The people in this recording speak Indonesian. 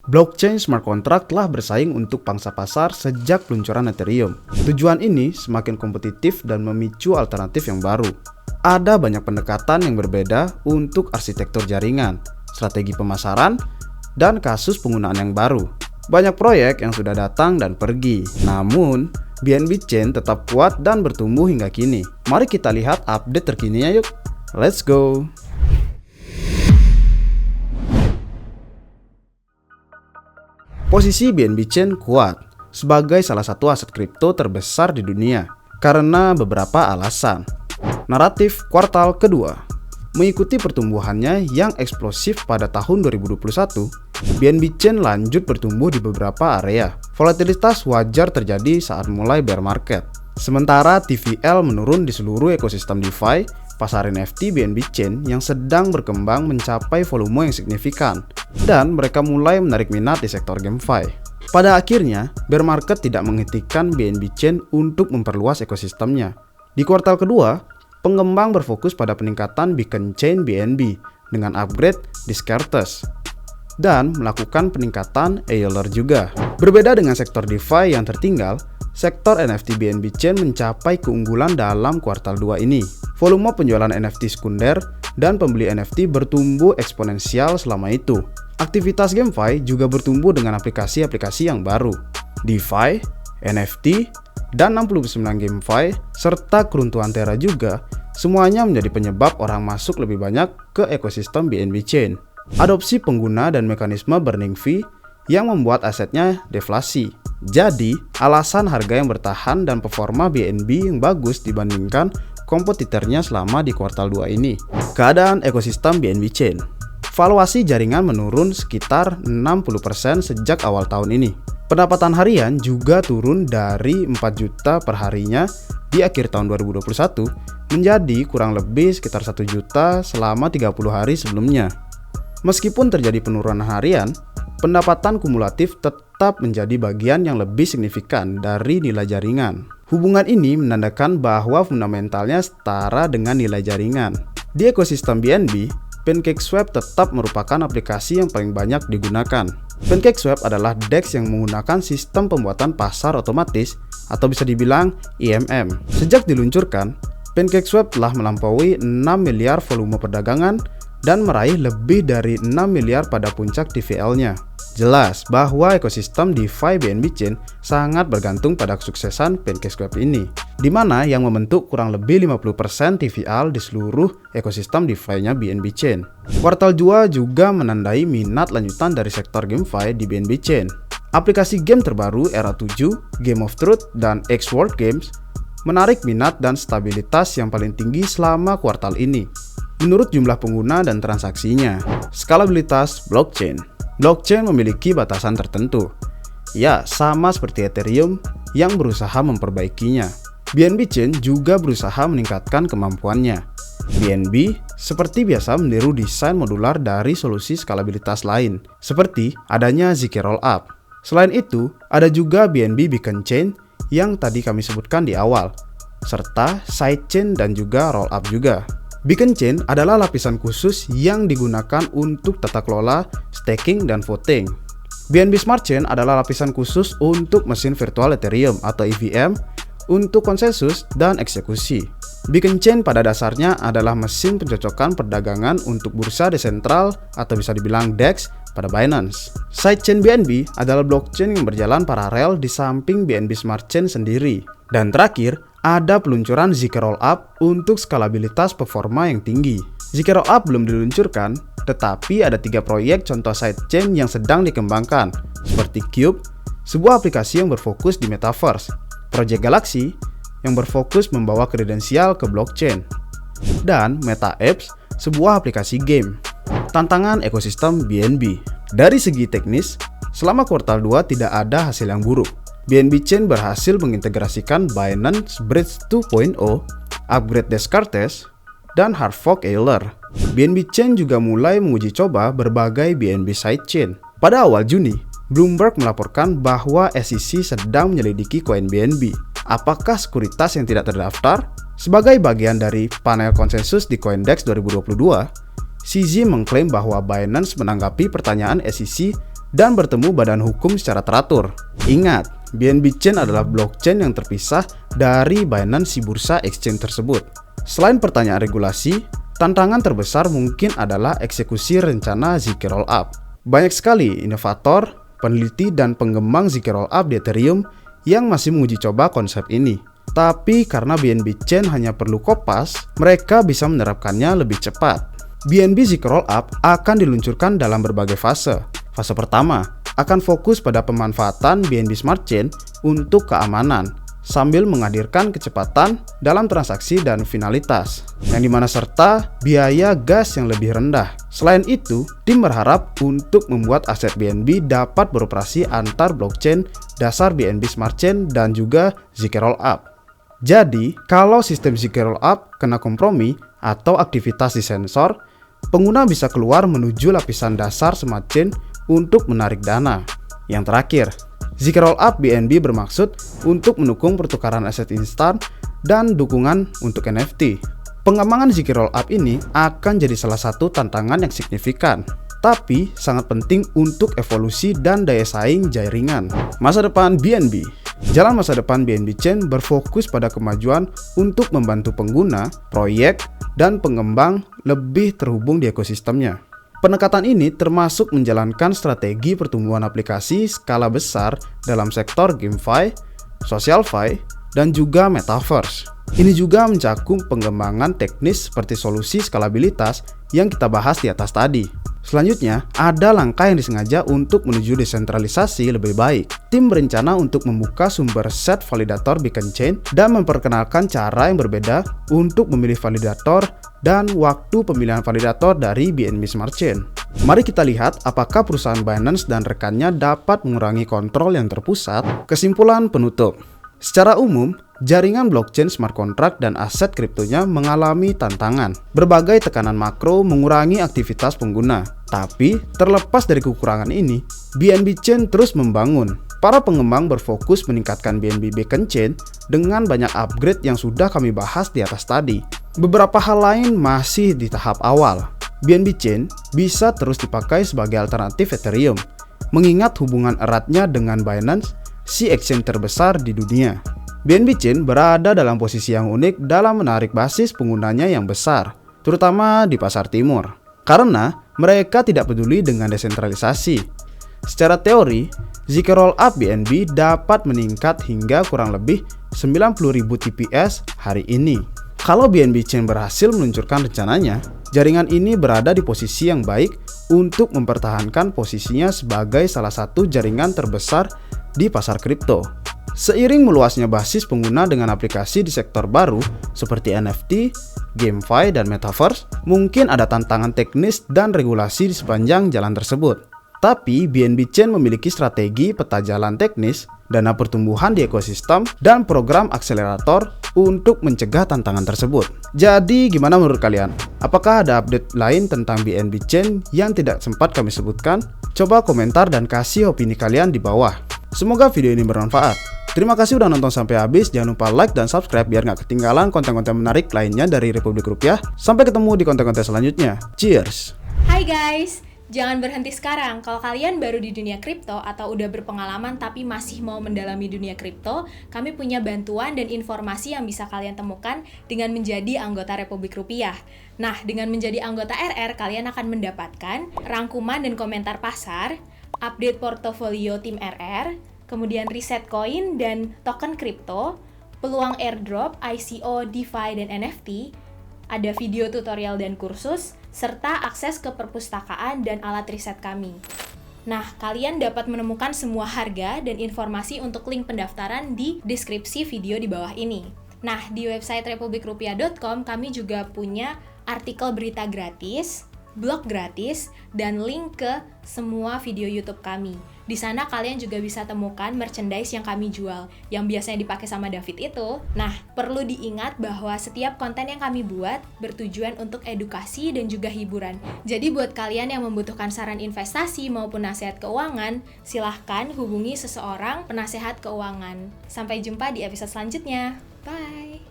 Blockchain smart contract telah bersaing untuk pangsa pasar sejak peluncuran Ethereum. Tujuan ini semakin kompetitif dan memicu alternatif yang baru. Ada banyak pendekatan yang berbeda untuk arsitektur jaringan, strategi pemasaran, dan kasus penggunaan yang baru. Banyak proyek yang sudah datang dan pergi, namun BNB Chain tetap kuat dan bertumbuh hingga kini. Mari kita lihat update terkininya yuk. Let's go! Posisi BNB Chain kuat sebagai salah satu aset kripto terbesar di dunia karena beberapa alasan. Naratif kuartal kedua. Mengikuti pertumbuhannya yang eksplosif pada tahun 2021, BNB Chain lanjut bertumbuh di beberapa area. Volatilitas wajar terjadi saat mulai bear market. Sementara TVL menurun di seluruh ekosistem DeFi, pasar NFT BNB Chain yang sedang berkembang mencapai volume yang signifikan, dan mereka mulai menarik minat di sektor GameFi. Pada akhirnya, bear market tidak menghentikan BNB Chain untuk memperluas ekosistemnya. Di kuartal kedua, pengembang berfokus pada peningkatan beacon chain BNB dengan upgrade Descartes dan melakukan peningkatan Euler juga. Berbeda dengan sektor DeFi yang tertinggal, sektor NFT BNB Chain mencapai keunggulan dalam kuartal 2 ini. Volume penjualan NFT sekunder dan pembeli NFT bertumbuh eksponensial selama itu. Aktivitas GameFi juga bertumbuh dengan aplikasi-aplikasi yang baru. DeFi, NFT, dan 69 GameFi, serta keruntuhan Terra juga, semuanya menjadi penyebab orang masuk lebih banyak ke ekosistem BNB Chain. Adopsi pengguna dan mekanisme burning fee yang membuat asetnya deflasi. Jadi, alasan harga yang bertahan dan performa BNB yang bagus dibandingkan kompetitornya selama di kuartal 2 ini. Keadaan ekosistem BNB Chain. Valuasi jaringan menurun sekitar 60% sejak awal tahun ini. Pendapatan harian juga turun dari 4 juta per harinya di akhir tahun 2021 menjadi kurang lebih sekitar 1 juta selama 30 hari sebelumnya. Meskipun terjadi penurunan harian, pendapatan kumulatif tetap menjadi bagian yang lebih signifikan dari nilai jaringan. Hubungan ini menandakan bahwa fundamentalnya setara dengan nilai jaringan. Di ekosistem BNB, PancakeSwap tetap merupakan aplikasi yang paling banyak digunakan. PancakeSwap adalah DEX yang menggunakan sistem pembuatan pasar otomatis atau bisa dibilang IMM. Sejak diluncurkan, PancakeSwap telah melampaui 6 miliar volume perdagangan dan meraih lebih dari 6 miliar pada puncak TVL-nya. Jelas bahwa ekosistem DeFi BNB Chain sangat bergantung pada kesuksesan PancakeSwap ini, di mana yang membentuk kurang lebih 50% TVL di seluruh ekosistem DeFi-nya BNB Chain. Kuartal 2 juga menandai minat lanjutan dari sektor GameFi di BNB Chain. Aplikasi game terbaru Era 7, Game of Truth, dan X-World Games menarik minat dan stabilitas yang paling tinggi selama kuartal ini, menurut jumlah pengguna dan transaksinya. Skalabilitas blockchain. Blockchain memiliki batasan tertentu. Ya, sama seperti Ethereum yang berusaha memperbaikinya. BNB Chain juga berusaha meningkatkan kemampuannya. BNB seperti biasa meniru desain modular dari solusi skalabilitas lain, seperti adanya ZK Rollup. Selain itu, ada juga BNB Beacon Chain yang tadi kami sebutkan di awal, serta sidechain dan juga rollup juga. Beacon Chain adalah lapisan khusus yang digunakan untuk tata kelola, staking, dan voting. BNB Smart Chain adalah lapisan khusus untuk mesin virtual Ethereum atau EVM untuk konsensus dan eksekusi. Beacon Chain pada dasarnya adalah mesin pencocokan perdagangan untuk bursa desentral atau bisa dibilang DEX pada Binance. Sidechain BNB adalah blockchain yang berjalan paralel di samping BNB Smart Chain sendiri. Dan terakhir, ada peluncuran ZK Rollup untuk skalabilitas performa yang tinggi. ZK Rollup belum diluncurkan, tetapi ada 3 proyek contoh sidechain yang sedang dikembangkan, seperti Cube, sebuah aplikasi yang berfokus di Metaverse, Project Galaxy, yang berfokus membawa kredensial ke blockchain, dan MetaApps, sebuah aplikasi game. Tantangan ekosistem BNB. Dari segi teknis, selama kuartal 2 tidak ada hasil yang buruk. BNB Chain berhasil mengintegrasikan Binance Bridge 2.0, upgrade Descartes, dan hard fork Euler. BNB Chain juga mulai menguji coba berbagai BNB sidechain. Pada awal Juni, Bloomberg melaporkan bahwa SEC sedang menyelidiki koin BNB. Apakah sekuritas yang tidak terdaftar? Sebagai bagian dari panel konsensus di CoinDex 2022, CZ mengklaim bahwa Binance menanggapi pertanyaan SEC dan bertemu badan hukum secara teratur. Ingat, BNB Chain adalah blockchain yang terpisah dari Binance si bursa exchange tersebut. Selain pertanyaan regulasi, tantangan terbesar mungkin adalah eksekusi rencana ZK Rollup. Banyak sekali inovator, peneliti, dan pengembang ZK Rollup di Ethereum yang masih menguji coba konsep ini. Tapi karena BNB Chain hanya perlu kopas, mereka bisa menerapkannya lebih cepat. BNB ZK Rollup akan diluncurkan dalam berbagai fase. Fase pertama akan fokus pada pemanfaatan BNB Smart Chain untuk keamanan, sambil menghadirkan kecepatan dalam transaksi dan finalitas, yang dimana serta biaya gas yang lebih rendah. Selain itu, tim berharap untuk membuat aset BNB dapat beroperasi antar blockchain dasar BNB Smart Chain dan juga ZK Rollup. Jadi, kalau sistem ZK Rollup kena kompromi atau aktivitas disensor, pengguna bisa keluar menuju lapisan dasar Smart Chain untuk menarik dana. Yang terakhir, ZK Rollup BNB bermaksud untuk mendukung pertukaran aset instan dan dukungan untuk NFT. Pengembangan ZK Rollup ini akan jadi salah satu tantangan yang signifikan, tapi sangat penting untuk evolusi dan daya saing jaringan. Masa depan BNB. Jalan masa depan BNB Chain berfokus pada kemajuan untuk membantu pengguna, proyek, dan pengembang lebih terhubung di ekosistemnya. Pendekatan ini termasuk menjalankan strategi pertumbuhan aplikasi skala besar dalam sektor GameFi, SocialFi, dan juga Metaverse. Ini juga mencakup pengembangan teknis seperti solusi skalabilitas yang kita bahas di atas tadi. Selanjutnya, ada langkah yang disengaja untuk menuju desentralisasi lebih baik. Tim berencana untuk membuka sumber set validator Beacon Chain dan memperkenalkan cara yang berbeda untuk memilih validator dan waktu pemilihan validator dari BNB Smart Chain. Mari kita lihat apakah perusahaan Binance dan rekannya dapat mengurangi kontrol yang terpusat. Kesimpulan penutup. Secara umum, jaringan blockchain smart contract dan aset kriptonya mengalami tantangan. Berbagai tekanan makro mengurangi aktivitas pengguna. Tapi, terlepas dari kekurangan ini, BNB Chain terus membangun. Para pengembang berfokus meningkatkan BNB Beacon Chain dengan banyak upgrade yang sudah kami bahas di atas tadi. Beberapa hal lain masih di tahap awal. BNB Chain bisa terus dipakai sebagai alternatif Ethereum, mengingat hubungan eratnya dengan Binance, si exchange terbesar di dunia. BNB Chain berada dalam posisi yang unik dalam menarik basis penggunanya yang besar, terutama di pasar timur, karena mereka tidak peduli dengan desentralisasi. Secara teori, ZK Rollup BNB dapat meningkat hingga kurang lebih 90.000 TPS hari ini. Kalau BNB Chain berhasil meluncurkan rencananya, jaringan ini berada di posisi yang baik untuk mempertahankan posisinya sebagai salah satu jaringan terbesar di pasar kripto. Seiring meluasnya basis pengguna dengan aplikasi di sektor baru seperti NFT, GameFi, dan Metaverse, mungkin ada tantangan teknis dan regulasi di sepanjang jalan tersebut. Tapi BNB Chain memiliki strategi peta jalan teknis, dana pertumbuhan di ekosistem, dan program akselerator untuk mencegah tantangan tersebut. Jadi gimana menurut kalian? Apakah ada update lain tentang BNB Chain yang tidak sempat kami sebutkan? Coba komentar dan kasih opini kalian di bawah. Semoga video ini bermanfaat. Terima kasih udah nonton sampai habis. Jangan lupa like dan subscribe biar nggak ketinggalan konten-konten menarik lainnya dari Republik Rupiah. Sampai ketemu di konten-konten selanjutnya. Cheers! Hai guys! Jangan berhenti sekarang. Kalau kalian baru di dunia kripto atau udah berpengalaman tapi masih mau mendalami dunia kripto, kami punya bantuan dan informasi yang bisa kalian temukan dengan menjadi anggota Republik Rupiah. Nah, dengan menjadi anggota RR, kalian akan mendapatkan rangkuman dan komentar pasar, update portofolio tim RR, kemudian riset koin dan token kripto, peluang airdrop, ICO, DeFi, dan NFT, ada video tutorial dan kursus, serta akses ke perpustakaan dan alat riset kami. Nah, kalian dapat menemukan semua harga dan informasi untuk link pendaftaran di deskripsi video di bawah ini. Nah, di website republikrupiah.com kami juga punya artikel berita gratis, blog gratis, dan link ke semua video YouTube kami. Di sana kalian juga bisa temukan merchandise yang kami jual, yang biasanya dipakai sama David itu. Nah, perlu diingat bahwa setiap konten yang kami buat bertujuan untuk edukasi dan juga hiburan. Jadi buat kalian yang membutuhkan saran investasi maupun nasihat keuangan, silahkan hubungi seseorang penasehat keuangan. Sampai jumpa di episode selanjutnya. Bye!